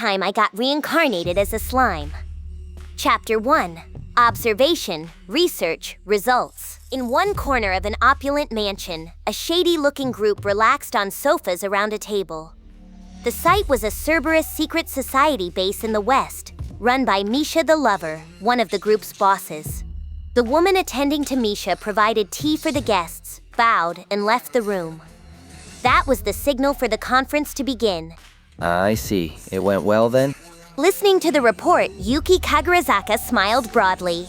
time I got reincarnated as a slime. Chapter 1. Observation, Research, Results. In one corner of an opulent mansion, a shady-looking group relaxed on sofas around a table. The site was a Cerberus secret society base in the west, run by Misha the Lover, one of the group's bosses. The woman attending to Misha provided tea for the guests, bowed, and left the room. That was the signal for the conference to begin. I see. It went well then? Listening to the report, Yuuki Kagarazaka smiled broadly.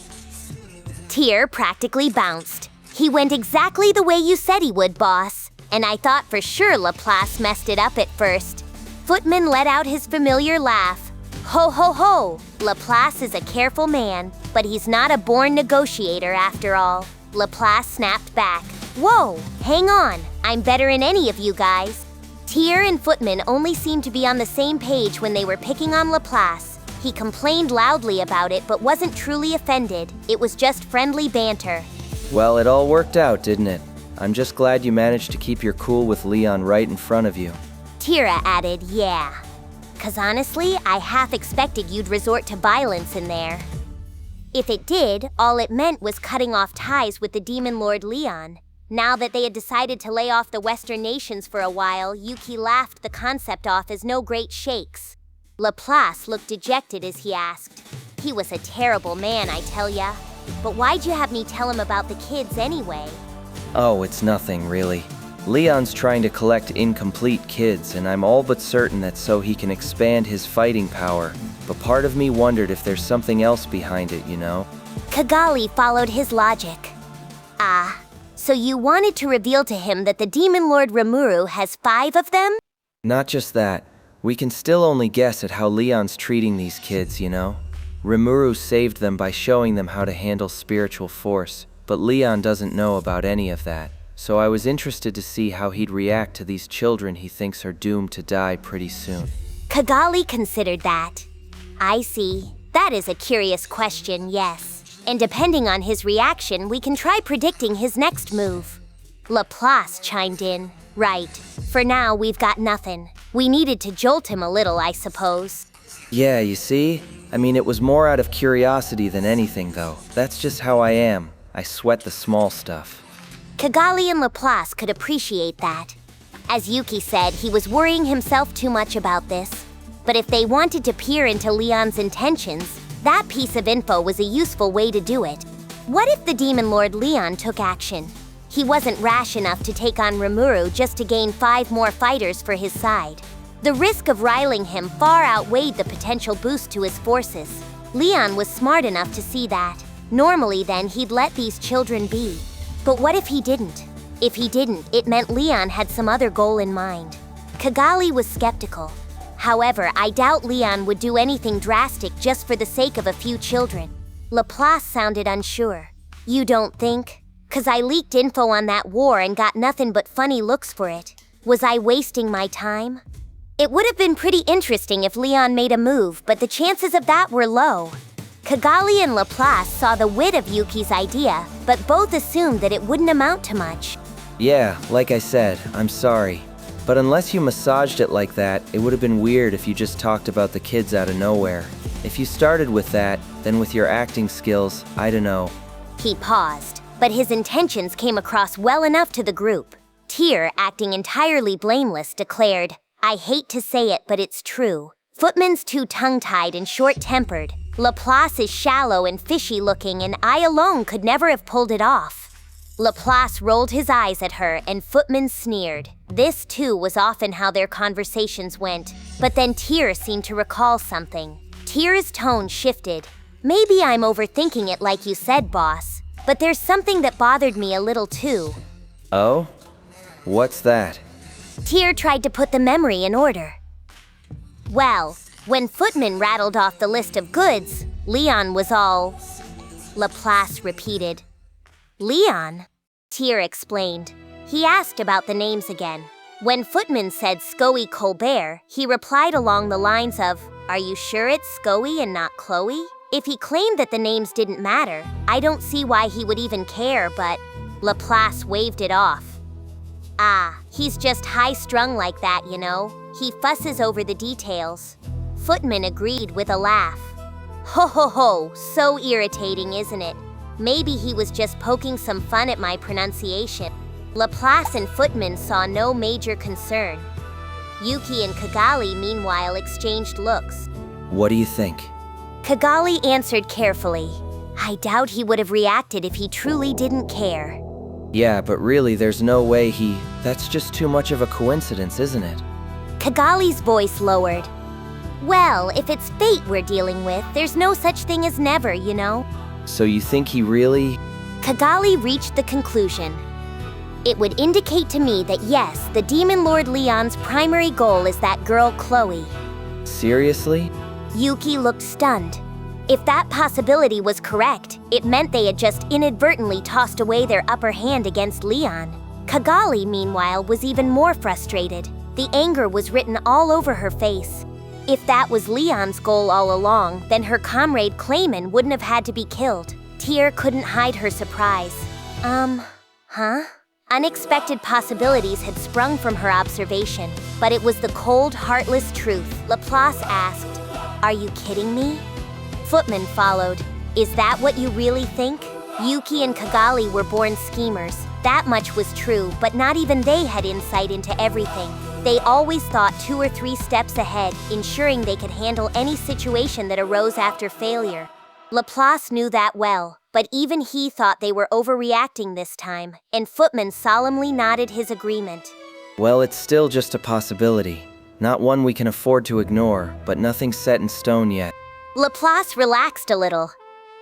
Tear practically bounced. He went exactly the way you said he would, boss. And I thought for sure Laplace messed it up at first. Footman let out his familiar laugh. Ho ho ho! Laplace is a careful man, but he's not a born negotiator after all. Laplace snapped back. Whoa, hang on. I'm better than any of you guys. Tear and Footman only seemed to be on the same page when they were picking on Laplace. He complained loudly about it but wasn't truly offended. It was just friendly banter. Well, it all worked out, didn't it? I'm just glad you managed to keep your cool with Leon right in front of you. Tira added, yeah. 'Cause honestly, I half expected you'd resort to violence in there. If it did, all it meant was cutting off ties with the Demon Lord Leon. Now that they had decided to lay off the Western nations for a while, Yuuki laughed the concept off as no great shakes. Laplace looked dejected as he asked, "He was a terrible man, I tell ya. But why'd you have me tell him about the kids anyway?" Oh, it's nothing, really. Leon's trying to collect incomplete kids, and I'm all but certain that's so he can expand his fighting power. But part of me wondered if there's something else behind it, you know? Kigali followed his logic. Ah. So you wanted to reveal to him that the Demon Lord Rimuru has 5 of them? Not just that. We can still only guess at how Leon's treating these kids, you know? Rimuru saved them by showing them how to handle spiritual force, but Leon doesn't know about any of that. So I was interested to see how he'd react to these children he thinks are doomed to die pretty soon. Kigali considered that. I see. That is a curious question, yes. And depending on his reaction, we can try predicting his next move. Laplace chimed in. Right. For now, we've got nothing. We needed to jolt him a little, I suppose. Yeah, you see? I mean, it was more out of curiosity than anything, though. That's just how I am. I sweat the small stuff. Kigali and Laplace could appreciate that. As Yuuki said, he was worrying himself too much about this. But if they wanted to peer into Leon's intentions, that piece of info was a useful way to do it. What if the Demon Lord Leon took action? He wasn't rash enough to take on Rimuru just to gain 5 more fighters for his side. The risk of riling him far outweighed the potential boost to his forces. Leon was smart enough to see that. Normally then, he'd let these children be. But what if he didn't? If he didn't, it meant Leon had some other goal in mind. Kigali was skeptical. However, I doubt Leon would do anything drastic just for the sake of a few children. Laplace sounded unsure. You don't think? 'Cause I leaked info on that war and got nothing but funny looks for it. Was I wasting my time? It would have been pretty interesting if Leon made a move, but the chances of that were low. Kigali and Laplace saw the wit of Yuki's idea, but both assumed that it wouldn't amount to much. Yeah, like I said, I'm sorry. But unless you massaged it like that, it would have been weird if you just talked about the kids out of nowhere. If you started with that, then with your acting skills, I don't know. He paused, but his intentions came across well enough to the group. Tyr, acting entirely blameless, declared, "I hate to say it, but it's true. Footman's too tongue-tied and short-tempered. Laplace is shallow and fishy-looking, and I alone could never have pulled it off." Laplace rolled his eyes at her, and Footman sneered. This, too, was often how their conversations went, but then Tyr seemed to recall something. Tyr's tone shifted. "Maybe I'm overthinking it like you said, boss, but there's something that bothered me a little, too." Oh? What's that? Tyr tried to put the memory in order. Well, when Footman rattled off the list of goods, Leon was all... Laplace repeated. "Leon?" Tyr explained. He asked about the names again. When Footman said Scoey Colbert, he replied along the lines of, "Are you sure it's Scoey and not Chloe?" If he claimed that the names didn't matter, I don't see why he would even care, but Laplace waved it off. "Ah, he's just high-strung like that, you know. He fusses over the details." Footman agreed with a laugh. Ho ho ho, so irritating, isn't it? Maybe he was just poking some fun at my pronunciation. Laplace and Footman saw no major concern. Yuuki and Kigali meanwhile exchanged looks. What do you think? Kigali answered carefully. I doubt he would have reacted if he truly didn't care. Yeah, but really there's no way that's just too much of a coincidence, isn't it? Kigali's voice lowered. Well, if it's fate we're dealing with, there's no such thing as never, you know? So you think he really… Kigali reached the conclusion. It would indicate to me that yes, the Demon Lord Leon's primary goal is that girl Chloe. Seriously? Yuuki looked stunned. If that possibility was correct, it meant they had just inadvertently tossed away their upper hand against Leon. Kigali, meanwhile, was even more frustrated. The anger was written all over her face. If that was Leon's goal all along, then her comrade Clayman wouldn't have had to be killed. Tyr couldn't hide her surprise. Huh? Unexpected possibilities had sprung from her observation, but it was the cold, heartless truth. Laplace asked, "Are you kidding me?" Footman followed. Is that what you really think? Yuuki and Kigali were born schemers. That much was true, but not even they had insight into everything. They always thought 2 or 3 steps ahead, ensuring they could handle any situation that arose after failure. Laplace knew that well, but even he thought they were overreacting this time, and Footman solemnly nodded his agreement. Well, it's still just a possibility. Not one we can afford to ignore, but nothing set in stone yet. Laplace relaxed a little.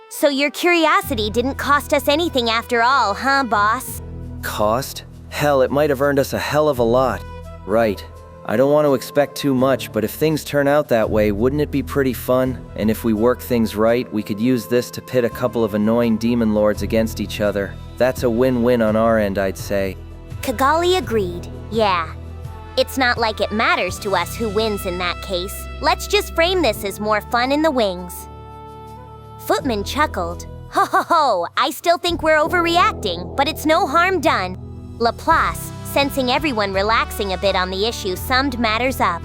So your curiosity didn't cost us anything after all, huh, boss? Cost? Hell, it might have earned us a hell of a lot. Right. I don't want to expect too much, but if things turn out that way, wouldn't it be pretty fun? And if we work things right, we could use this to pit a couple of annoying demon lords against each other. That's a win-win on our end, I'd say. Kigali agreed. Yeah. It's not like it matters to us who wins in that case. Let's just frame this as more fun in the wings. Footman chuckled. Ho ho ho, I still think we're overreacting, but it's no harm done. Laplace, sensing everyone relaxing a bit on the issue, summed matters up.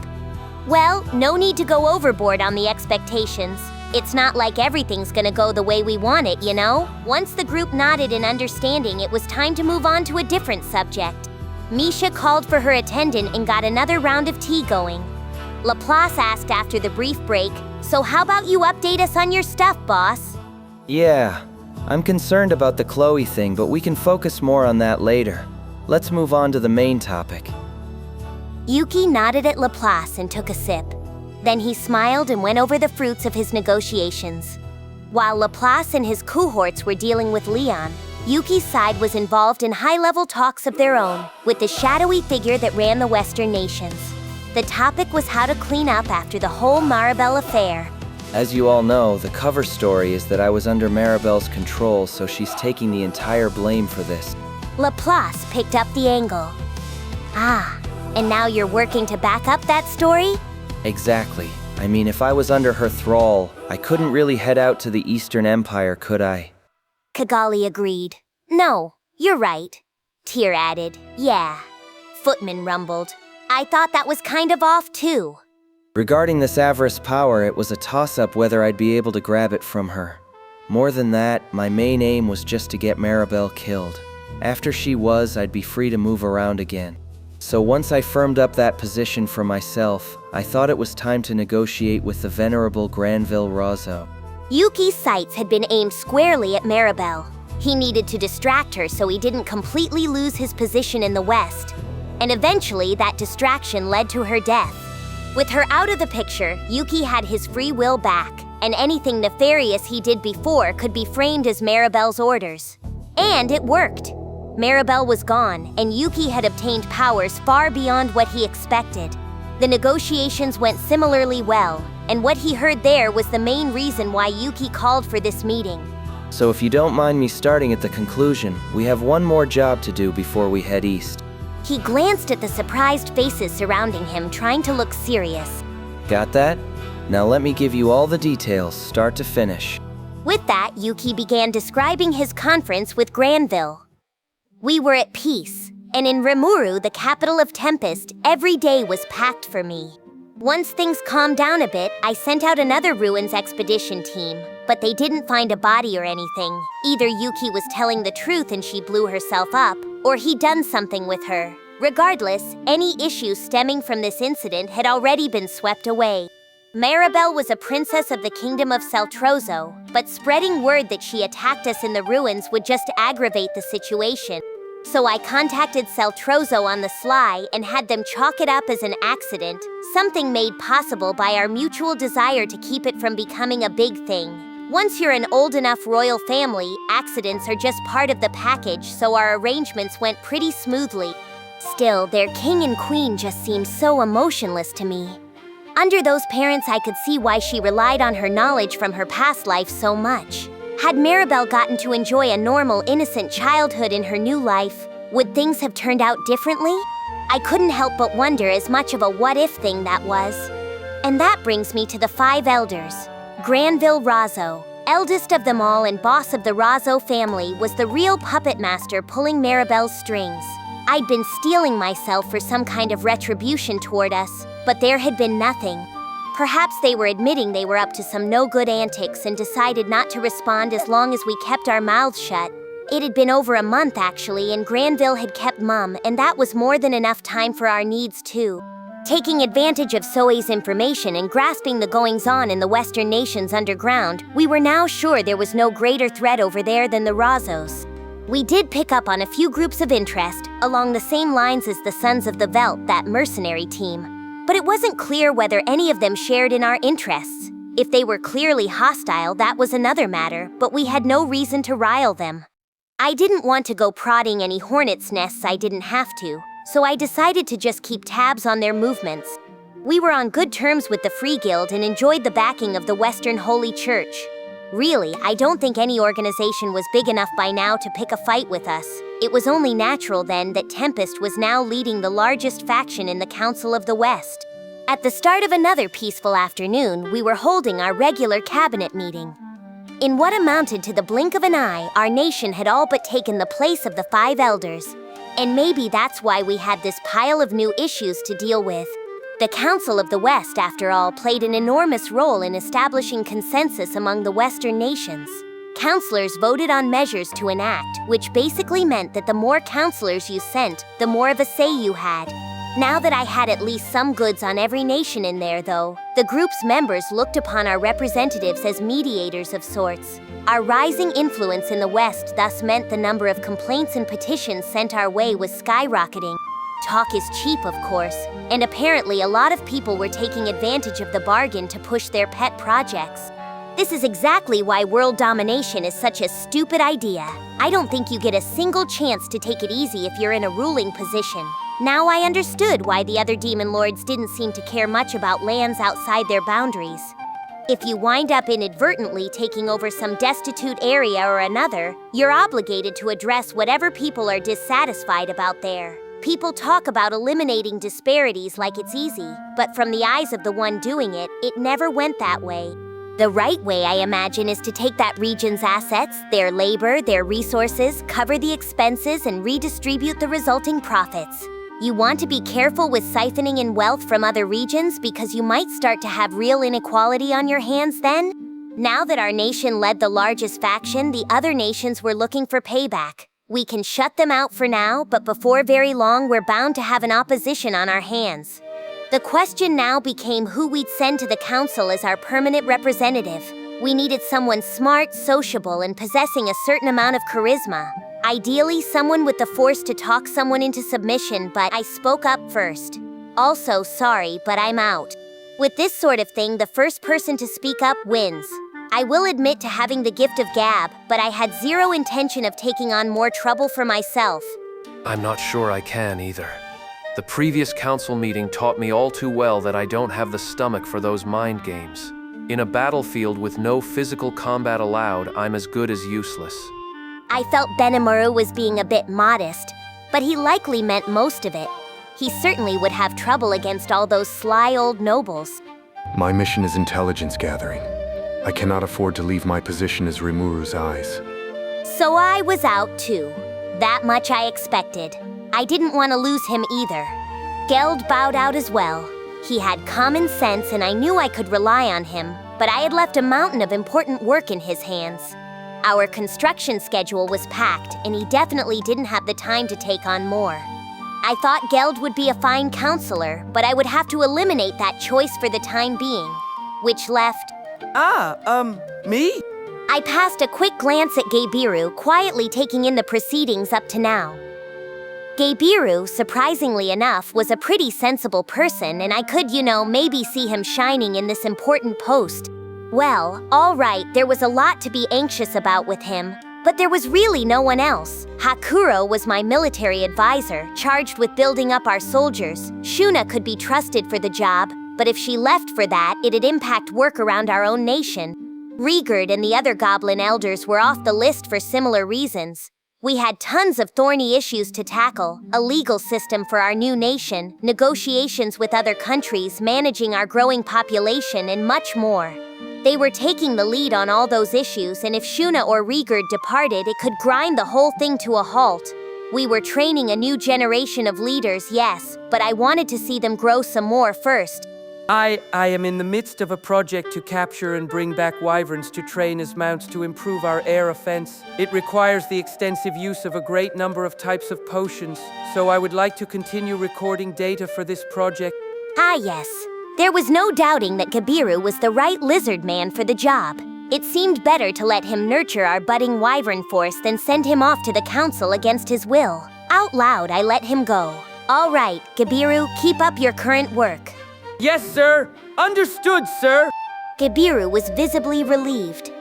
Well, no need to go overboard on the expectations. It's not like everything's gonna go the way we want it, you know? Once the group nodded in understanding, it was time to move on to a different subject. Misha called for her attendant and got another round of tea going. Laplace asked after the brief break, so how about you update us on your stuff, boss? Yeah, I'm concerned about the Chloe thing, but we can focus more on that later. Let's move on to the main topic. Yuuki nodded at Laplace and took a sip. Then he smiled and went over the fruits of his negotiations. While Laplace and his cohorts were dealing with Leon, Yuuki's side was involved in high-level talks of their own with the shadowy figure that ran the Western nations. The topic was how to clean up after the whole Maribel affair. As you all know, the cover story is that I was under Maribel's control, so she's taking the entire blame for this. Laplace picked up the angle. Ah, and now you're working to back up that story? Exactly. I mean, if I was under her thrall, I couldn't really head out to the Eastern Empire, could I? Kigali agreed. No, you're right. Tyr added, yeah. Footman rumbled. I thought that was kind of off too. Regarding this Avarice power, it was a toss-up whether I'd be able to grab it from her. More than that, my main aim was just to get Maribel killed. After she was, I'd be free to move around again. So once I firmed up that position for myself, I thought it was time to negotiate with the venerable Granville Rozzo. Yuuki's sights had been aimed squarely at Maribel. He needed to distract her so he didn't completely lose his position in the West. And eventually, that distraction led to her death. With her out of the picture, Yuuki had his free will back, and anything nefarious he did before could be framed as Maribel's orders. And it worked. Maribel was gone, and Yuuki had obtained powers far beyond what he expected. The negotiations went similarly well, and what he heard there was the main reason why Yuuki called for this meeting. So if you don't mind me starting at the conclusion, we have one more job to do before we head east. He glanced at the surprised faces surrounding him, trying to look serious. Got that? Now let me give you all the details, start to finish. With that, Yuuki began describing his conference with Granville. We were at peace, and in Rimuru, the capital of Tempest, every day was packed for me. Once things calmed down a bit, I sent out another ruins expedition team, but they didn't find a body or anything. Either Yuuki was telling the truth and she blew herself up, or he'd done something with her. Regardless, any issues stemming from this incident had already been swept away. Maribel was a princess of the kingdom of Celtrozo, but spreading word that she attacked us in the ruins would just aggravate the situation. So I contacted Celtrozo on the sly and had them chalk it up as an accident, something made possible by our mutual desire to keep it from becoming a big thing. Once you're an old enough royal family, accidents are just part of the package, so our arrangements went pretty smoothly. Still, their king and queen just seemed so emotionless to me. Under those parents, I could see why she relied on her knowledge from her past life so much. Had Maribel gotten to enjoy a normal, innocent childhood in her new life, would things have turned out differently? I couldn't help but wonder as much of a what-if thing that was. And that brings me to the 5 elders. Granville Razzo, eldest of them all and boss of the Razzo family, was the real puppet master pulling Maribel's strings. I'd been steeling myself for some kind of retribution toward us, but there had been nothing. Perhaps they were admitting they were up to some no-good antics and decided not to respond as long as we kept our mouths shut. It had been over a month actually, and Granville had kept mum, and that was more than enough time for our needs too. Taking advantage of Soei's information and grasping the goings-on in the Western nations underground, we were now sure there was no greater threat over there than the Razzos. We did pick up on a few groups of interest, along the same lines as the Sons of the Veld, that mercenary team. But it wasn't clear whether any of them shared in our interests. If they were clearly hostile, that was another matter, but we had no reason to rile them. I didn't want to go prodding any hornets' nests I didn't have to, so I decided to just keep tabs on their movements. We were on good terms with the Free Guild and enjoyed the backing of the Western Holy Church. Really, I don't think any organization was big enough by now to pick a fight with us. It was only natural then that Tempest was now leading the largest faction in the Council of the West. At the start of another peaceful afternoon, we were holding our regular cabinet meeting. In what amounted to the blink of an eye, our nation had all but taken the place of the 5 elders. And maybe that's why we had this pile of new issues to deal with. The Council of the West, after all, played an enormous role in establishing consensus among the Western nations. Counselors voted on measures to enact, which basically meant that the more counselors you sent, the more of a say you had. Now that I had at least some goods on every nation in there, though, the group's members looked upon our representatives as mediators of sorts. Our rising influence in the West thus meant the number of complaints and petitions sent our way was skyrocketing. Talk is cheap, of course, and apparently a lot of people were taking advantage of the bargain to push their pet projects. This is exactly why world domination is such a stupid idea. I don't think you get a single chance to take it easy if you're in a ruling position. Now I understood why the other demon lords didn't seem to care much about lands outside their boundaries. If you wind up inadvertently taking over some destitute area or another, you're obligated to address whatever people are dissatisfied about there. People talk about eliminating disparities like it's easy, but from the eyes of the one doing it, it never went that way. The right way, I imagine, is to take that region's assets, their labor, their resources, cover the expenses, and redistribute the resulting profits. You want to be careful with siphoning in wealth from other regions because you might start to have real inequality on your hands then. Now that our nation led the largest faction, the other nations were looking for payback. We can shut them out for now, but before very long we're bound to have an opposition on our hands. The question now became who we'd send to the council as our permanent representative. We needed someone smart, sociable, and possessing a certain amount of charisma. Ideally, someone with the force to talk someone into submission, but I spoke up first. Also, sorry, but I'm out. With this sort of thing, the first person to speak up wins. I will admit to having the gift of gab, but I had zero intention of taking on more trouble for myself. I'm not sure I can either. The previous council meeting taught me all too well that I don't have the stomach for those mind games. In a battlefield with no physical combat allowed, I'm as good as useless. I felt Rimuru was being a bit modest, but he likely meant most of it. He certainly would have trouble against all those sly old nobles. My mission is intelligence gathering. I cannot afford to leave my position as Rimuru's eyes. So I was out too. That much I expected. I didn't want to lose him either. Geld bowed out as well. He had common sense and I knew I could rely on him, but I had left a mountain of important work in his hands. Our construction schedule was packed and he definitely didn't have the time to take on more. I thought Geld would be a fine counselor, but I would have to eliminate that choice for the time being, which left... Me? I passed a quick glance at Gabiru, quietly taking in the proceedings up to now. Gabiru, surprisingly enough, was a pretty sensible person and I could, maybe see him shining in this important post. Well, all right, there was a lot to be anxious about with him, but there was really no one else. Hakuro was my military advisor, charged with building up our soldiers. Shuna could be trusted for the job, but if she left for that, it'd impact work around our own nation. Rigurd and the other goblin elders were off the list for similar reasons. We had tons of thorny issues to tackle, a legal system for our new nation, negotiations with other countries, managing our growing population, and much more. They were taking the lead on all those issues, and if Shuna or Rigurd departed, it could grind the whole thing to a halt. We were training a new generation of leaders, yes, but I wanted to see them grow some more first. I am in the midst of a project to capture and bring back wyverns to train as mounts to improve our air offense. It requires the extensive use of a great number of types of potions, so I would like to continue recording data for this project. Ah yes, there was no doubting that Gabiru was the right lizard man for the job. It seemed better to let him nurture our budding wyvern force than send him off to the council against his will. Out loud, I let him go. All right, Gabiru, keep up your current work. Yes, sir! Understood, sir! Gabiru was visibly relieved.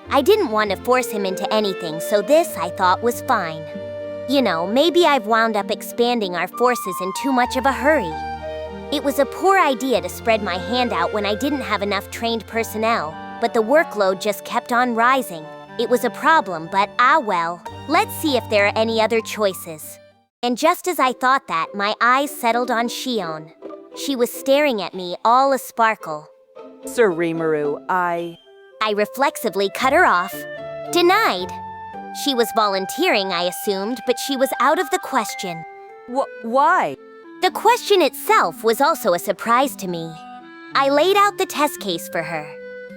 I didn't want to force him into anything, so this, I thought, was fine. Maybe I've wound up expanding our forces in too much of a hurry. It was a poor idea to spread my hand out when I didn't have enough trained personnel, but the workload just kept on rising. It was a problem, but well, let's see if there are any other choices. And just as I thought that, my eyes settled on Shion. She was staring at me, all a-sparkle. Sir Rimuru, I reflexively cut her off. Denied. She was volunteering, I assumed, but she was out of the question. Why? The question itself was also a surprise to me. I laid out the test case for her.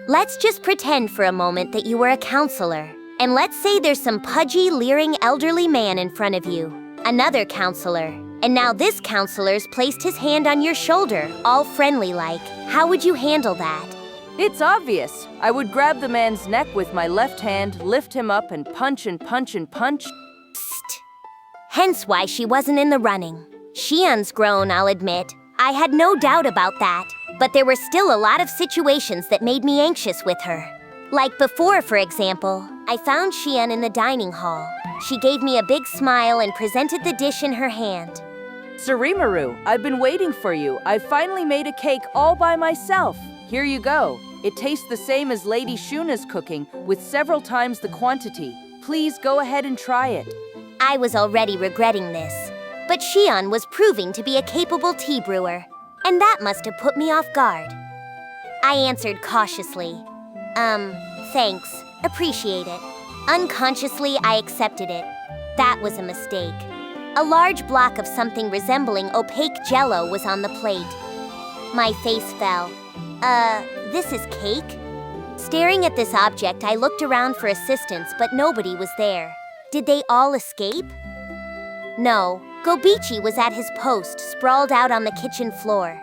Let's just pretend for a moment that you were a counselor. And let's say there's some pudgy, leering elderly man in front of you. Another counselor. And now this counselor's placed his hand on your shoulder, all friendly-like. How would you handle that? It's obvious. I would grab the man's neck with my left hand, lift him up, and punch and punch and punch. Psst. Hence why she wasn't in the running. Shion's grown, I'll admit. I had no doubt about that. But there were still a lot of situations that made me anxious with her. Like before, for example, I found Shion in the dining hall. She gave me a big smile and presented the dish in her hand. Sir Rimuru, I've been waiting for you. I finally made a cake all by myself. Here you go. It tastes the same as Lady Shuna's cooking, with several times the quantity. Please go ahead and try it. I was already regretting this, but Shion was proving to be a capable tea brewer, and that must have put me off guard. I answered cautiously, thanks, appreciate it. Unconsciously, I accepted it. That was a mistake. A large block of something resembling opaque jello was on the plate. My face fell. This is cake? Staring at this object, I looked around for assistance, but nobody was there. Did they all escape? No, Gobichi was at his post, sprawled out on the kitchen floor.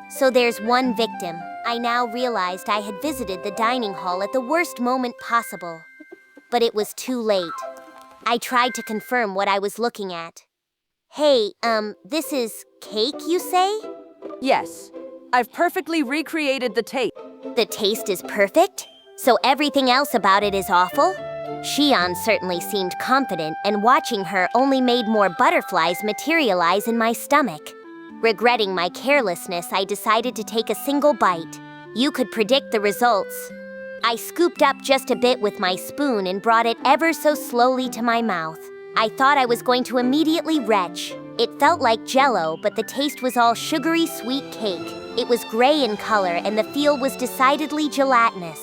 So there's one victim. I now realized I had visited the dining hall at the worst moment possible. But it was too late. I tried to confirm what I was looking at. Hey, this is cake, you say? Yes. I've perfectly recreated the taste. The taste is perfect? So everything else about it is awful? Shion certainly seemed confident, and watching her only made more butterflies materialize in my stomach. Regretting my carelessness, I decided to take a single bite. You could predict the results. I scooped up just a bit with my spoon and brought it ever so slowly to my mouth. I thought I was going to immediately retch. It felt like jello, but the taste was all sugary sweet cake. It was gray in color and the feel was decidedly gelatinous.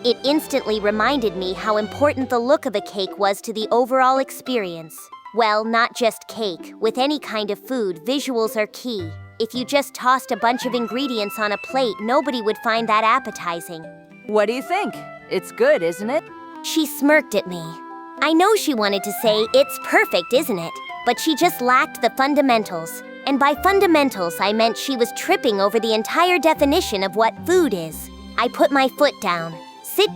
It instantly reminded me how important the look of a cake was to the overall experience. Well, not just cake. With any kind of food, visuals are key. If you just tossed a bunch of ingredients on a plate, nobody would find that appetizing. What do you think? It's good, isn't it? She smirked at me. I know she wanted to say, "It's perfect, isn't it?" But she just lacked the fundamentals. And by fundamentals, I meant she was tripping over the entire definition of what food is. I put my foot down. Sit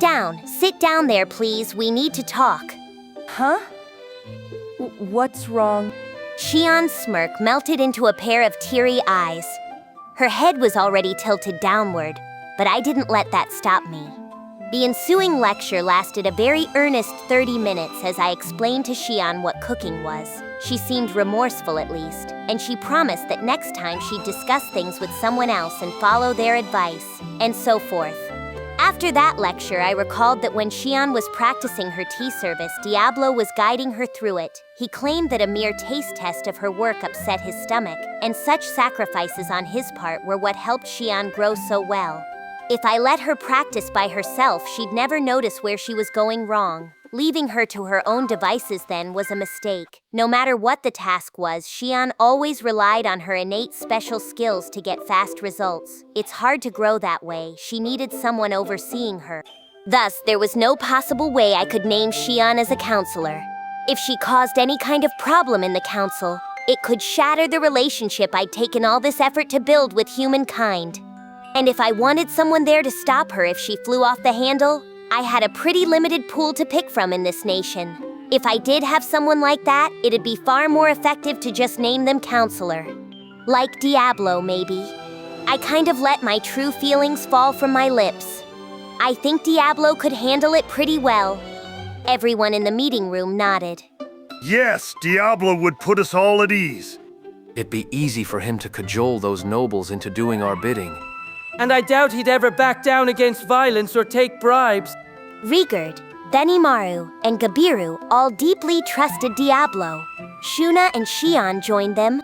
down there, please. We need to talk. Huh? What's wrong? Shion's smirk melted into a pair of teary eyes. Her head was already tilted downward, but I didn't let that stop me. The ensuing lecture lasted a very earnest 30 minutes as I explained to Shion what cooking was. She seemed remorseful at least, and she promised that next time she'd discuss things with someone else and follow their advice, and so forth. After that lecture, I recalled that when Shion was practicing her tea service, Diablo was guiding her through it. He claimed that a mere taste test of her work upset his stomach, and such sacrifices on his part were what helped Shion grow so well. If I let her practice by herself, she'd never notice where she was going wrong. Leaving her to her own devices then was a mistake. No matter what the task was, Shion always relied on her innate special skills to get fast results. It's hard to grow that way. She needed someone overseeing her. Thus, there was no possible way I could name Shion as a counselor. If she caused any kind of problem in the council, it could shatter the relationship I'd taken all this effort to build with humankind. And if I wanted someone there to stop her if she flew off the handle, I had a pretty limited pool to pick from in this nation. If I did have someone like that, it'd be far more effective to just name them counselor. Like Diablo, maybe. I kind of let my true feelings fall from my lips. I think Diablo could handle it pretty well. Everyone in the meeting room nodded. Yes, Diablo would put us all at ease. It'd be easy for him to cajole those nobles into doing our bidding. And I doubt he'd ever back down against violence or take bribes. Rigurd, Benimaru, and Gabiru all deeply trusted Diablo. Shuna and Shion joined them.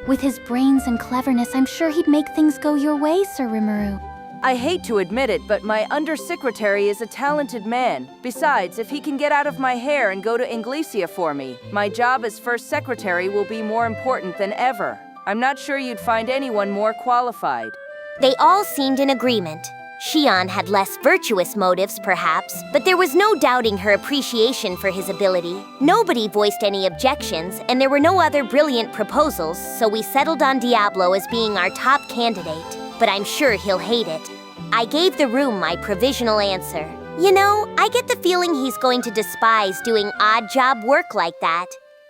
With his brains and cleverness, I'm sure he'd make things go your way, Sir Rimuru. I hate to admit it, but my undersecretary is a talented man. Besides, if he can get out of my hair and go to Inglesia for me, my job as first secretary will be more important than ever. I'm not sure you'd find anyone more qualified. They all seemed in agreement. Shion had less virtuous motives, perhaps, but there was no doubting her appreciation for his ability. Nobody voiced any objections, and there were no other brilliant proposals, so we settled on Diablo as being our top candidate. But I'm sure he'll hate it. I gave the room my provisional answer. You know, I get the feeling he's going to despise doing odd job work like that.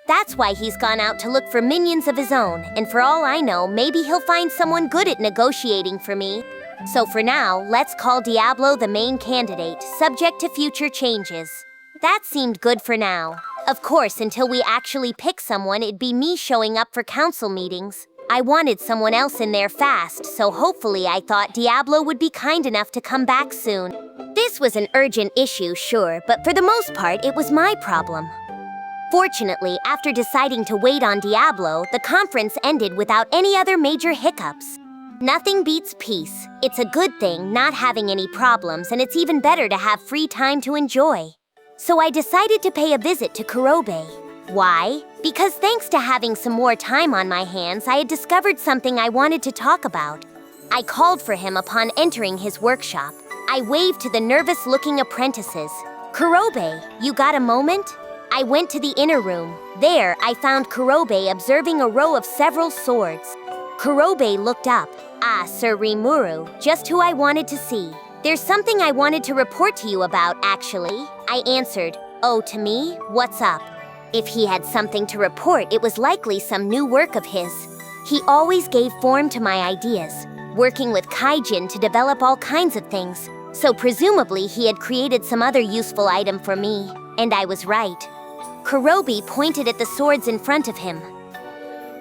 That's why he's gone out to look for minions of his own, and for all I know, maybe he'll find someone good at negotiating for me. So for now, let's call Diablo the main candidate, subject to future changes. That seemed good for now. Of course, until we actually pick someone, it'd be me showing up for council meetings. I wanted someone else in there fast, so hopefully I thought Diablo would be kind enough to come back soon. This was an urgent issue, sure, but for the most part, it was my problem. Fortunately, after deciding to wait on Diablo, the conference ended without any other major hiccups. Nothing beats peace. It's a good thing not having any problems, and it's even better to have free time to enjoy. So I decided to pay a visit to Kurobe. Why? Because thanks to having some more time on my hands, I had discovered something I wanted to talk about. I called for him upon entering his workshop. I waved to the nervous-looking apprentices. "Kurobe, you got a moment?" I went to the inner room. There, I found Kurobe observing a row of several swords. Kurobe looked up. "Ah, Sir Rimuru, just who I wanted to see. There's something I wanted to report to you about, actually." I answered. "Oh, to me? What's up?" If he had something to report, it was likely some new work of his. He always gave form to my ideas, working with Kaijin to develop all kinds of things. So presumably he had created some other useful item for me, and I was right. Kurobe pointed at the swords in front of him.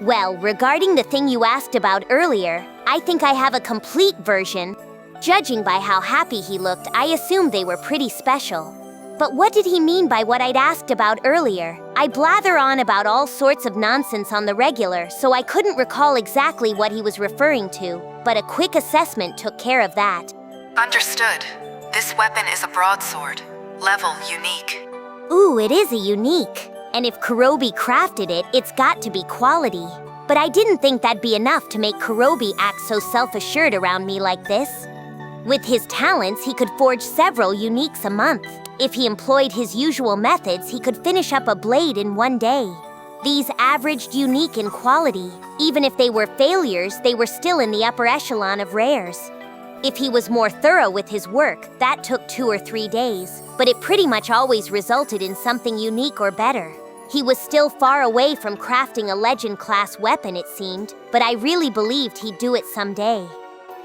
"Well, regarding the thing you asked about earlier, I think I have a complete version. Judging by how happy he looked, I assumed they were pretty special. But what did he mean by what I'd asked about earlier? I blather on about all sorts of nonsense on the regular, so I couldn't recall exactly what he was referring to, but a quick assessment took care of that." Understood. This weapon is a broadsword. Level unique. Ooh, it is a unique. And if Kurobe crafted it, it's got to be quality. But I didn't think that'd be enough to make Kurobe act so self-assured around me like this. With his talents, he could forge several uniques a month. If he employed his usual methods, he could finish up a blade in one day. These averaged unique in quality. Even if they were failures, they were still in the upper echelon of rares. If he was more thorough with his work, that took 2 or 3 days, but it pretty much always resulted in something unique or better. He was still far away from crafting a legend-class weapon, it seemed, but I really believed he'd do it someday.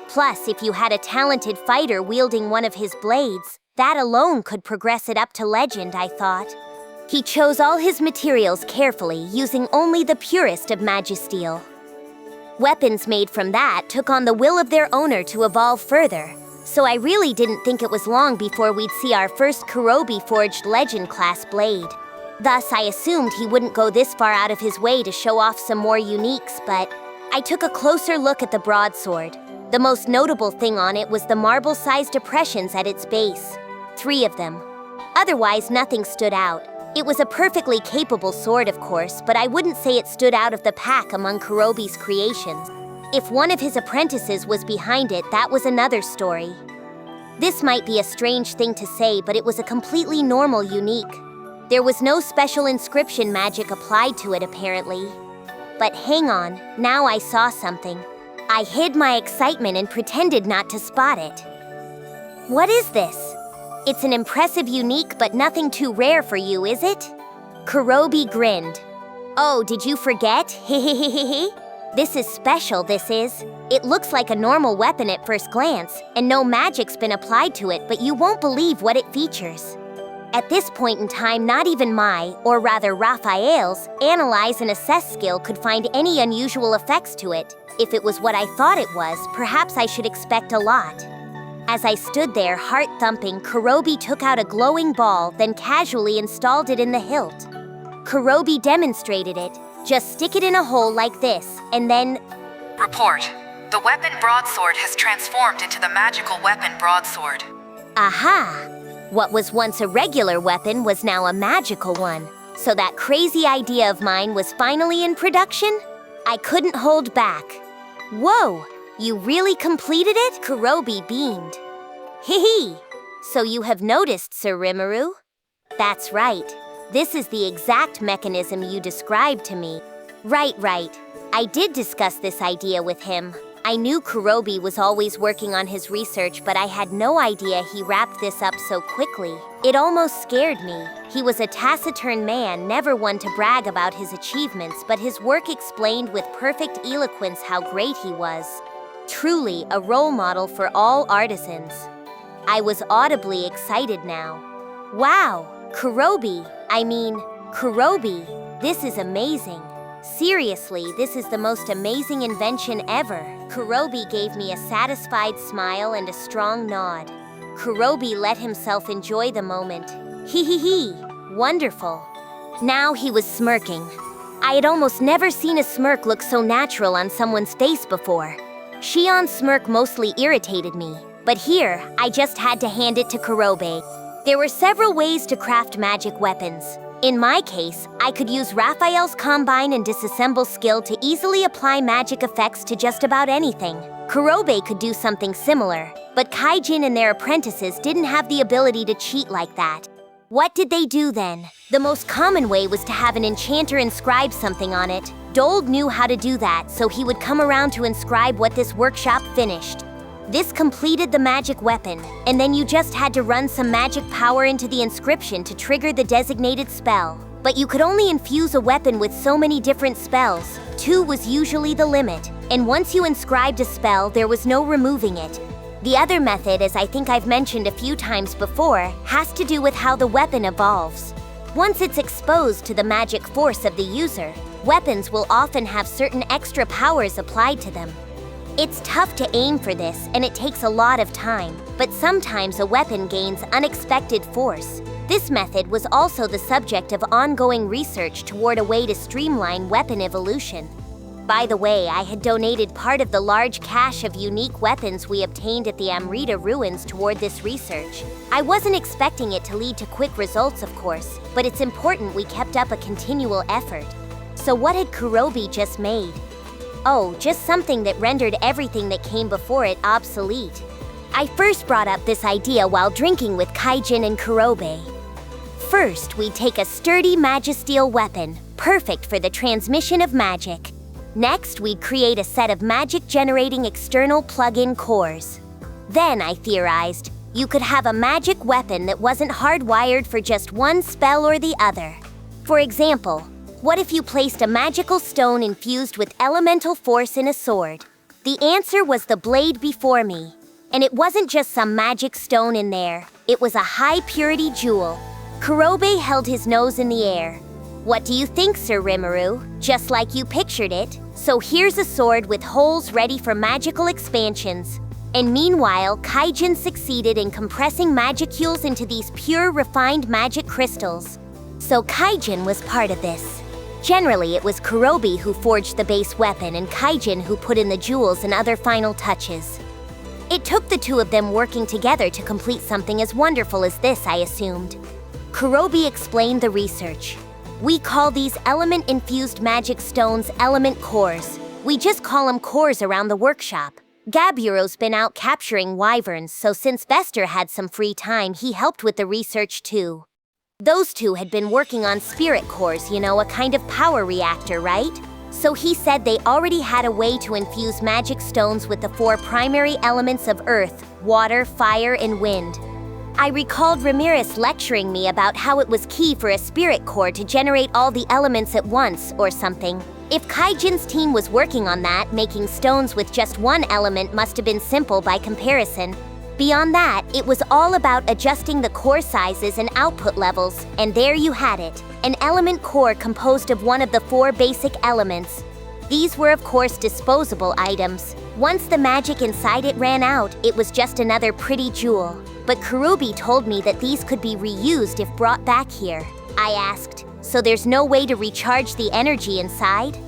Plus, if you had a talented fighter wielding one of his blades, that alone could progress it up to legend, I thought. He chose all his materials carefully, using only the purest of magisteel. Weapons made from that took on the will of their owner to evolve further, so I really didn't think it was long before we'd see our first Kurobe-forged legend-class blade. Thus, I assumed he wouldn't go this far out of his way to show off some more uniques, but I took a closer look at the broadsword. The most notable thing on it was the marble-sized depressions at its base. 3 of them. Otherwise, nothing stood out. It was a perfectly capable sword, of course, but I wouldn't say it stood out of the pack among Kurobe's creations. If one of his apprentices was behind it, that was another story. This might be a strange thing to say, but it was a completely normal unique. There was no special inscription magic applied to it, apparently. But hang on, now I saw something. I hid my excitement and pretended not to spot it. What is this? It's an impressive unique, but nothing too rare for you, is it? Kurobe grinned. Oh, did you forget? Hehehehe. This is special, this is. It looks like a normal weapon at first glance, and no magic's been applied to it, but you won't believe what it features. At this point in time, not even my, or rather Raphael's, analyze and assess skill could find any unusual effects to it. If it was what I thought it was, perhaps I should expect a lot. As I stood there, heart thumping, Kurobe took out a glowing ball, then casually installed it in the hilt. Kurobe demonstrated it. Just stick it in a hole like this, and then... Report. The weapon broadsword has transformed into the magical weapon broadsword. Aha! What was once a regular weapon was now a magical one. So that crazy idea of mine was finally in production? I couldn't hold back. Whoa! You really completed it? Kurobe beamed. Hee. So you have noticed, Sir Rimuru? That's right. This is the exact mechanism you described to me. Right. I did discuss this idea with him. I knew Kurobe was always working on his research, but I had no idea he wrapped this up so quickly. It almost scared me. He was a taciturn man, never one to brag about his achievements, but his work explained with perfect eloquence how great he was. Truly a role model for all artisans. I was audibly excited now. Wow, Kurobe, this is amazing. Seriously, this is the most amazing invention ever. Kurobe gave me a satisfied smile and a strong nod. Kurobe let himself enjoy the moment. Hee. Wonderful. Now he was smirking. I had almost never seen a smirk look so natural on someone's face before. Shion's smirk mostly irritated me, but here, I just had to hand it to Kurobe. There were several ways to craft magic weapons. In my case, I could use Raphael's combine and disassemble skill to easily apply magic effects to just about anything. Kurobe could do something similar, but Kaijin and their apprentices didn't have the ability to cheat like that. What did they do then? The most common way was to have an enchanter inscribe something on it. Dold knew how to do that, so he would come around to inscribe what this workshop finished. This completed the magic weapon, and then you just had to run some magic power into the inscription to trigger the designated spell. But you could only infuse a weapon with so many different spells. 2 was usually the limit, and once you inscribed a spell, there was no removing it. The other method, as I think I've mentioned a few times before, has to do with how the weapon evolves. Once it's exposed to the magic force of the user, weapons will often have certain extra powers applied to them. It's tough to aim for this, and it takes a lot of time, but sometimes a weapon gains unexpected force. This method was also the subject of ongoing research toward a way to streamline weapon evolution. By the way, I had donated part of the large cache of unique weapons we obtained at the Amrita ruins toward this research. I wasn't expecting it to lead to quick results, of course, but it's important we kept up a continual effort. So what had Kurobe just made? Oh, just something that rendered everything that came before it obsolete. I first brought up this idea while drinking with Kaijin and Kurobe. First, we'd take a sturdy magisteel weapon, perfect for the transmission of magic. Next, we'd create a set of magic-generating external plug-in cores. Then, I theorized, you could have a magic weapon that wasn't hardwired for just one spell or the other. For example, what if you placed a magical stone infused with elemental force in a sword? The answer was the blade before me. And it wasn't just some magic stone in there. It was a high-purity jewel. Kurobe held his nose in the air. What do you think, Sir Rimuru? Just like you pictured it. So here's a sword with holes ready for magical expansions. And meanwhile, Kaijin succeeded in compressing magicules into these pure, refined magic crystals. So Kaijin was part of this. Generally, it was Kurobe who forged the base weapon and Kaijin who put in the jewels and other final touches. It took the two of them working together to complete something as wonderful as this, I assumed. Kurobe explained the research. We call these element-infused magic stones element cores. We just call them cores around the workshop. Gaburo's been out capturing wyverns, so since Vester had some free time, he helped with the research too. Those two had been working on spirit cores, a kind of power reactor, right? So he said they already had a way to infuse magic stones with the 4 primary elements of earth, water, fire, and wind. I recalled Ramirez lecturing me about how it was key for a spirit core to generate all the elements at once, or something. If Kaijin's team was working on that, making stones with just one element must have been simple by comparison. Beyond that, it was all about adjusting the core sizes and output levels, and there you had it. An element core composed of one of the 4 basic elements. These were of course disposable items. Once the magic inside it ran out, it was just another pretty jewel. But Kurobe told me that these could be reused if brought back here. I asked, so there's no way to recharge the energy inside?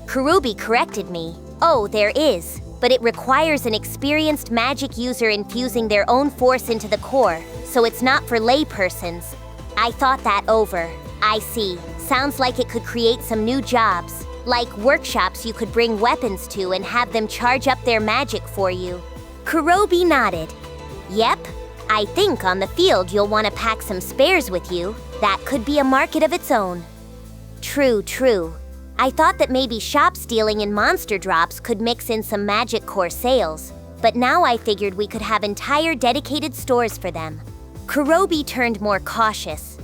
Kurobe corrected me. Oh, there is, but it requires an experienced magic user infusing their own force into the core, so it's not for laypersons. I thought that over. I see. Sounds like it could create some new jobs. Like workshops you could bring weapons to and have them charge up their magic for you. Kurobe nodded. Yep. I think on the field you'll want to pack some spares with you. That could be a market of its own. True. I thought that maybe shop stealing and monster drops could mix in some magic core sales, but now I figured we could have entire dedicated stores for them. Kurobe turned more cautious.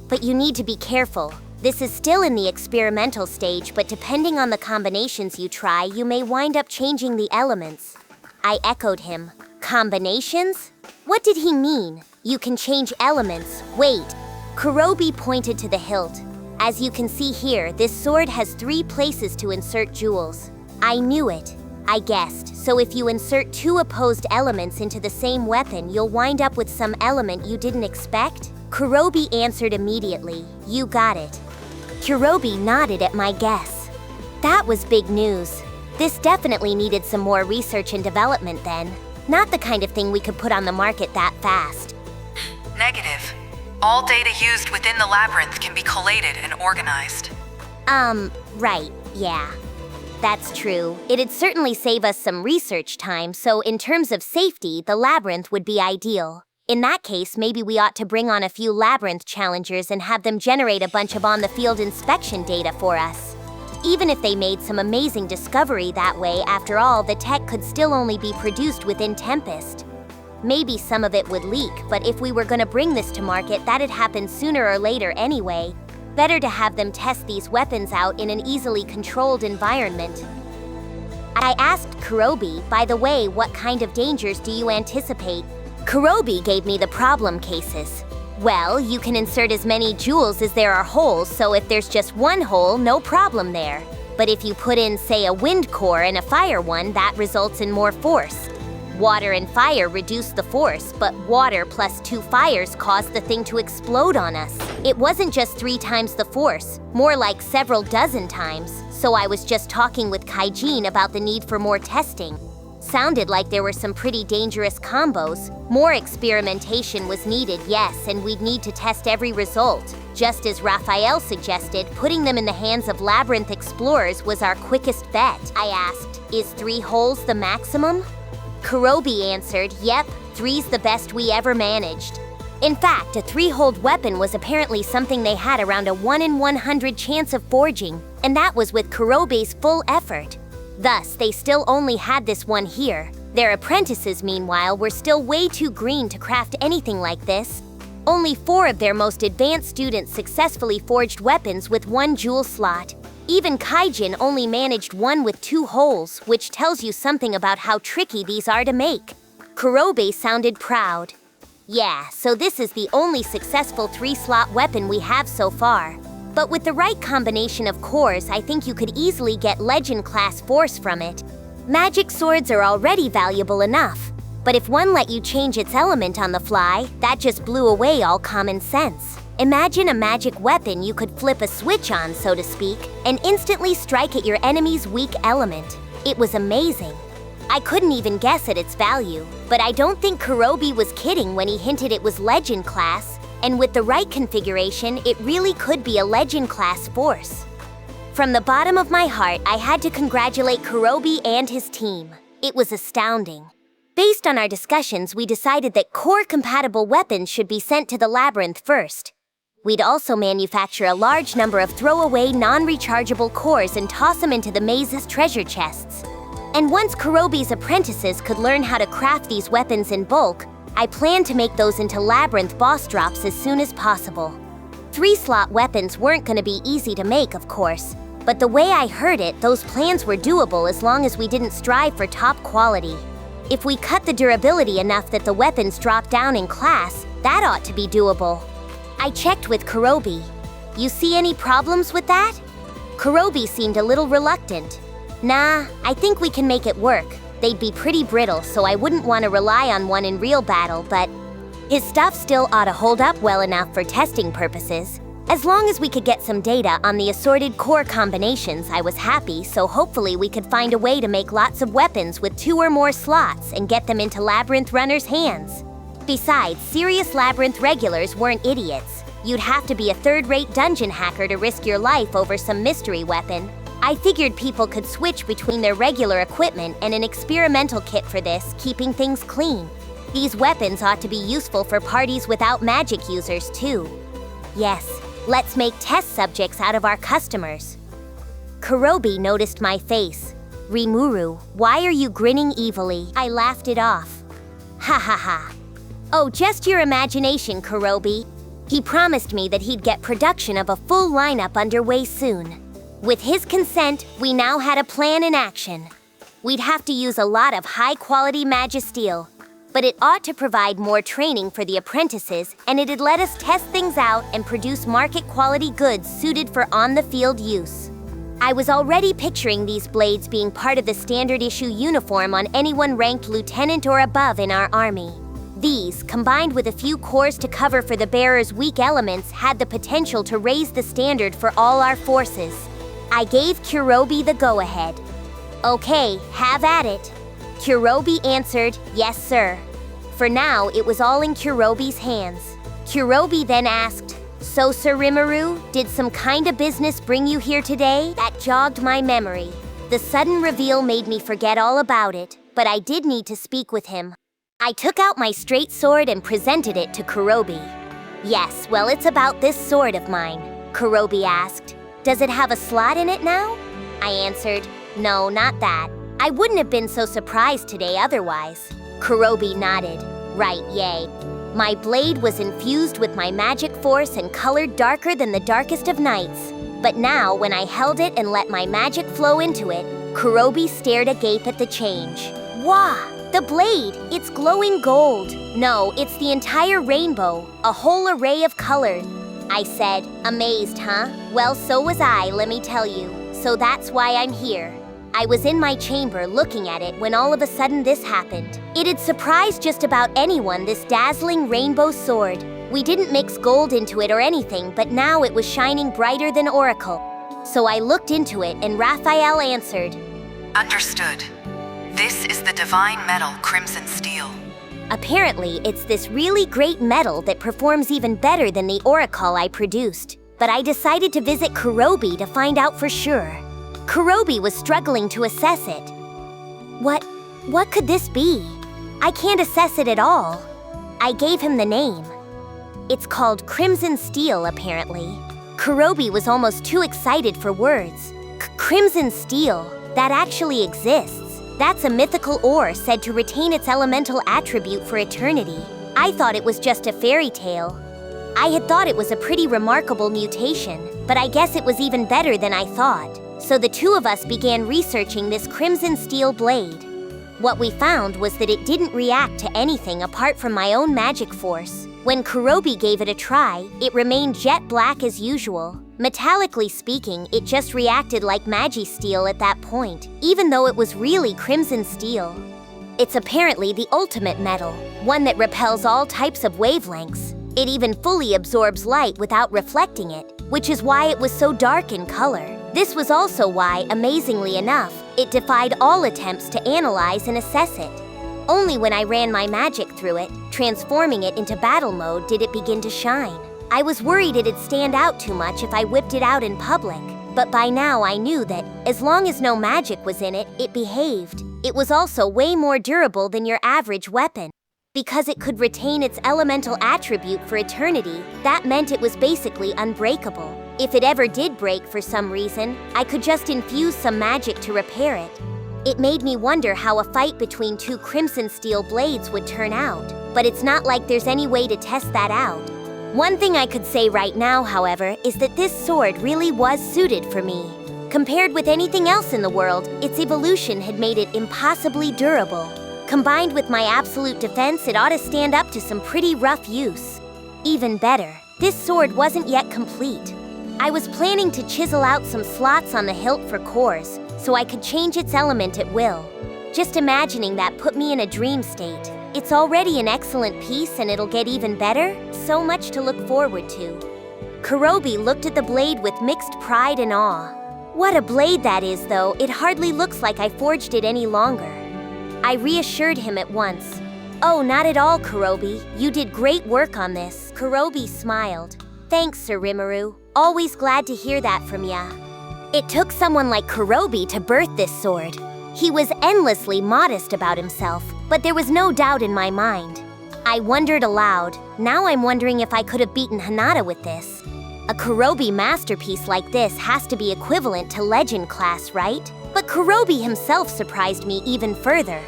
But you need to be careful. This is still in the experimental stage, but depending on the combinations you try, you may wind up changing the elements. I echoed him. Combinations? What did he mean? You can change elements. Wait. Kurobe pointed to the hilt. As you can see here, this sword has 3 places to insert jewels. I knew it. I guessed. So if you insert 2 opposed elements into the same weapon, you'll wind up with some element you didn't expect? Kurobe answered immediately. You got it. Kurobe nodded at my guess. That was big news. This definitely needed some more research and development then. Not the kind of thing we could put on the market that fast. Negative. All data used within the labyrinth can be collated and organized. Right, yeah. That's true. It'd certainly save us some research time, so in terms of safety, the labyrinth would be ideal. In that case, maybe we ought to bring on a few labyrinth challengers and have them generate a bunch of on-the-field inspection data for us. Even if they made some amazing discovery that way, after all, the tech could still only be produced within Tempest. Maybe some of it would leak, but if we were gonna bring this to market, that'd happen sooner or later anyway. Better to have them test these weapons out in an easily controlled environment. I asked Kurobe, by the way, what kind of dangers do you anticipate? Kurobe gave me the problem cases. Well, you can insert as many jewels as there are holes, so if there's just one hole, no problem there. But if you put in, say, a wind core and a fire one, that results in more force. Water and fire reduce the force, but water plus 2 fires caused the thing to explode on us. It wasn't just 3 times the force, more like several dozen times, so I was just talking with Kaijin about the need for more testing. Sounded like there were some pretty dangerous combos. More experimentation was needed, yes, and we'd need to test every result. Just as Raphael suggested, putting them in the hands of Labyrinth explorers was our quickest bet. I asked, is 3 holes the maximum? Kurobe answered, yep, 3's the best we ever managed. In fact, a 3-holed weapon was apparently something they had around a 1 in 100 chance of forging, and that was with Kurobe's full effort. Thus, they still only had this one here. Their apprentices, meanwhile, were still way too green to craft anything like this. Only 4 of their most advanced students successfully forged weapons with 1 jewel slot. Even Kaijin only managed 1 with 2 holes, which tells you something about how tricky these are to make. Kurobe sounded proud. Yeah, so this is the only successful 3-slot weapon we have so far. But with the right combination of cores, I think you could easily get Legend-class force from it. Magic swords are already valuable enough, but if one let you change its element on the fly, that just blew away all common sense. Imagine a magic weapon you could flip a switch on, so to speak, and instantly strike at your enemy's weak element. It was amazing. I couldn't even guess at its value, but I don't think Kurobe was kidding when he hinted it was Legend class, and with the right configuration, it really could be a Legend class force. From the bottom of my heart, I had to congratulate Kurobe and his team. It was astounding. Based on our discussions, we decided that core-compatible weapons should be sent to the Labyrinth first. We'd also manufacture a large number of throwaway, non-rechargeable cores and toss them into the maze's treasure chests. And once Kurobe's apprentices could learn how to craft these weapons in bulk, I planned to make those into Labyrinth boss drops as soon as possible. 3-slot weapons weren't going to be easy to make, of course, but the way I heard it, those plans were doable as long as we didn't strive for top quality. If we cut the durability enough that the weapons drop down in class, that ought to be doable. I checked with Kurobe. You see any problems with that? Kurobe seemed a little reluctant. Nah, I think we can make it work. They'd be pretty brittle, so I wouldn't want to rely on one in real battle, but his stuff still ought to hold up well enough for testing purposes. As long as we could get some data on the assorted core combinations, I was happy, so hopefully we could find a way to make lots of weapons with 2 or more slots and get them into Labyrinth runners' hands. Besides, serious Labyrinth regulars weren't idiots. You'd have to be a third-rate dungeon hacker to risk your life over some mystery weapon. I figured people could switch between their regular equipment and an experimental kit for this, keeping things clean. These weapons ought to be useful for parties without magic users, too. Yes, let's make test subjects out of our customers. Kurobe noticed my face. Rimuru, why are you grinning evilly? I laughed it off. Ha ha ha. Oh, just your imagination, Kurobe. He promised me that he'd get production of a full lineup underway soon. With his consent, we now had a plan in action. We'd have to use a lot of high-quality magisteel, but it ought to provide more training for the apprentices, and it'd let us test things out and produce market-quality goods suited for on-the-field use. I was already picturing these blades being part of the standard-issue uniform on anyone ranked lieutenant or above in our army. These, combined with a few cores to cover for the bearer's weak elements, had the potential to raise the standard for all our forces. I gave Kurobe the go-ahead. Okay, have at it. Kurobe answered, yes, sir. For now, it was all in Kurobe's hands. Kurobe then asked, so, Sir Rimuru, did some kinda business bring you here today? That jogged my memory. The sudden reveal made me forget all about it, but I did need to speak with him. I took out my straight sword and presented it to Kurobe. Yes, well, it's about this sword of mine, Kurobe asked. Does it have a slot in it now? I answered, no, not that. I wouldn't have been so surprised today otherwise. Kurobe nodded. Right, yay. My blade was infused with my magic force and colored darker than the darkest of nights. But now, when I held it and let my magic flow into it, Kurobe stared agape at the change. Wah! The blade! It's glowing gold. No, it's the entire rainbow, a whole array of colors. I said, amazed, huh? Well, so was I, let me tell you. So that's why I'm here. I was in my chamber looking at it when all of a sudden this happened. It had surprised just about anyone, this dazzling rainbow sword. We didn't mix gold into it or anything, but now it was shining brighter than Oracle. So I looked into it and Raphael answered, Understood. This is the divine metal Crimson Steel. Apparently, it's this really great metal that performs even better than the oracle I produced. But I decided to visit Kurobe to find out for sure. Kurobe was struggling to assess it. What could this be? I can't assess it at all. I gave him the name. It's called Crimson Steel, apparently. Kurobe was almost too excited for words. Crimson Steel, that actually exists. That's a mythical ore said to retain its elemental attribute for eternity. I thought it was just a fairy tale. I had thought it was a pretty remarkable mutation, but I guess it was even better than I thought. So the two of us began researching this Crimson Steel blade. What we found was that it didn't react to anything apart from my own magic force. When Kurobe gave it a try, it remained jet black as usual. Metallically speaking, it just reacted like Magi-Steel at that point, even though it was really Crimson Steel. It's apparently the ultimate metal, one that repels all types of wavelengths. It even fully absorbs light without reflecting it, which is why it was so dark in color. This was also why, amazingly enough, it defied all attempts to analyze and assess it. Only when I ran my magic through it, transforming it into battle mode, did it begin to shine. I was worried it'd stand out too much if I whipped it out in public, but by now I knew that, as long as no magic was in it, it behaved. It was also way more durable than your average weapon. Because it could retain its elemental attribute for eternity, that meant it was basically unbreakable. If it ever did break for some reason, I could just infuse some magic to repair it. It made me wonder how a fight between two Crimson Steel blades would turn out, but it's not like there's any way to test that out. One thing I could say right now, however, is that this sword really was suited for me. Compared with anything else in the world, its evolution had made it impossibly durable. Combined with my absolute defense, it ought to stand up to some pretty rough use. Even better, this sword wasn't yet complete. I was planning to chisel out some slots on the hilt for cores, so I could change its element at will. Just imagining that put me in a dream state. It's already an excellent piece and it'll get even better, so much to look forward to. Kurobe looked at the blade with mixed pride and awe. What a blade that is, though. It hardly looks like I forged it any longer. I reassured him at once. Oh, not at all, Kurobe. You did great work on this. Kurobe smiled. Thanks, Sir Rimuru. Always glad to hear that from ya. It took someone like Kurobe to birth this sword. He was endlessly modest about himself, but there was no doubt in my mind. I wondered aloud. Now I'm wondering if I could have beaten Hinata with this. A Kurobe masterpiece like this has to be equivalent to Legend class, right? But Kurobe himself surprised me even further.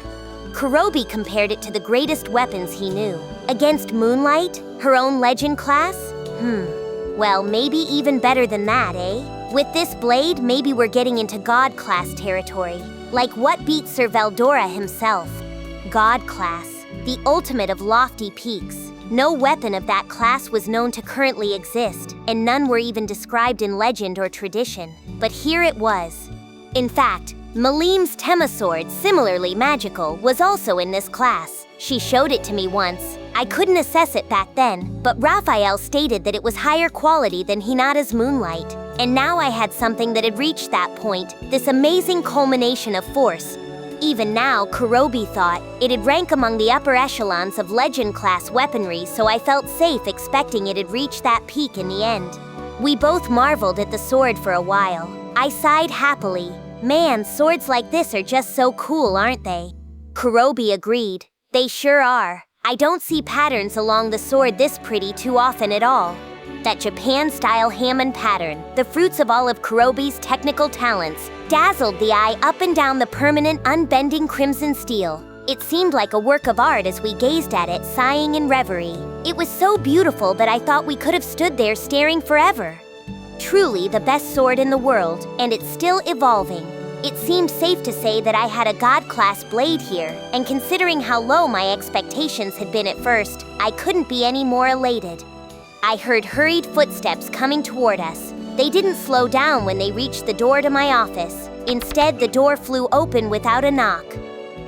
Kurobe compared it to the greatest weapons he knew. Against Moonlight, her own Legend class? Well, maybe even better than that, eh? With this blade, maybe we're getting into God class territory. Like what beat Sir Veldora himself? God class, the ultimate of lofty peaks. No weapon of that class was known to currently exist, and none were even described in legend or tradition. But here it was. In fact, Milim's Tema sword, similarly magical, was also in this class. She showed it to me once. I couldn't assess it back then, but Raphael stated that it was higher quality than Hinata's Moonlight. And now I had something that had reached that point, this amazing culmination of force. Even now, Kurobe thought it'd rank among the upper echelons of Legend-class weaponry, so I felt safe expecting it'd reach that peak in the end. We both marveled at the sword for a while. I sighed happily. Man, swords like this are just so cool, aren't they? Kurobe agreed. They sure are. I don't see patterns along the sword this pretty too often at all. That Japan-style Hammond pattern, the fruits of all of Kurobe's technical talents, dazzled the eye up and down the permanent, unbending crimson steel. It seemed like a work of art as we gazed at it, sighing in reverie. It was so beautiful that I thought we could have stood there staring forever. Truly the best sword in the world, and it's still evolving. It seemed safe to say that I had a God-class blade here, and considering how low my expectations had been at first, I couldn't be any more elated. I heard hurried footsteps coming toward us. They didn't slow down when they reached the door to my office. Instead, the door flew open without a knock.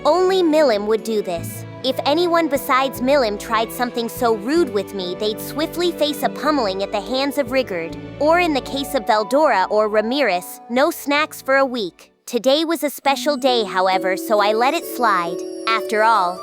Only Milim would do this. If anyone besides Milim tried something so rude with me, they'd swiftly face a pummeling at the hands of Rigurd. Or in the case of Veldora or Ramirez, no snacks for a week. Today was a special day, however, so I let it slide. After all,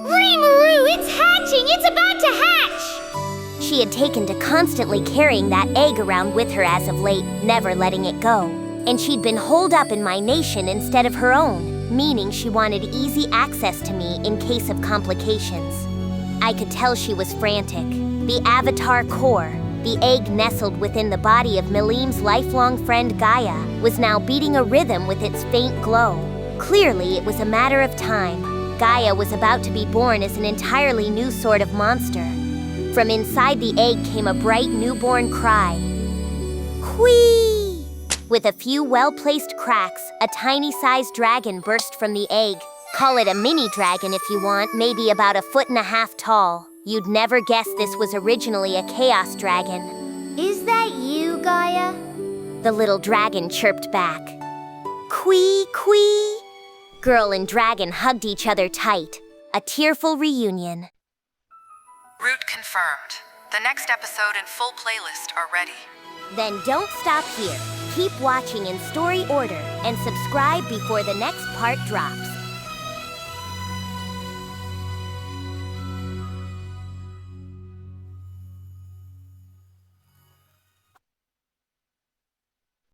Rimuru, it's hatching! It's about to hatch! She had taken to constantly carrying that egg around with her as of late, never letting it go. And she'd been holed up in my nation instead of her own, meaning she wanted easy access to me in case of complications. I could tell she was frantic. The Avatar core, the egg nestled within the body of Milim's lifelong friend Gaia, was now beating a rhythm with its faint glow. Clearly, it was a matter of time. Gaia was about to be born as an entirely new sort of monster. From inside the egg came a bright newborn cry. Kwee! With a few well-placed cracks, a tiny-sized dragon burst from the egg. Call it a mini dragon if you want, maybe about 1.5 feet tall. You'd never guess this was originally a chaos dragon. Is that you, Gaia? The little dragon chirped back. Kwee, kwee! Girl and dragon hugged each other tight. A tearful reunion. Route confirmed. The next episode and full playlist are ready. Then don't stop here. Keep watching in story order and subscribe before the next part drops.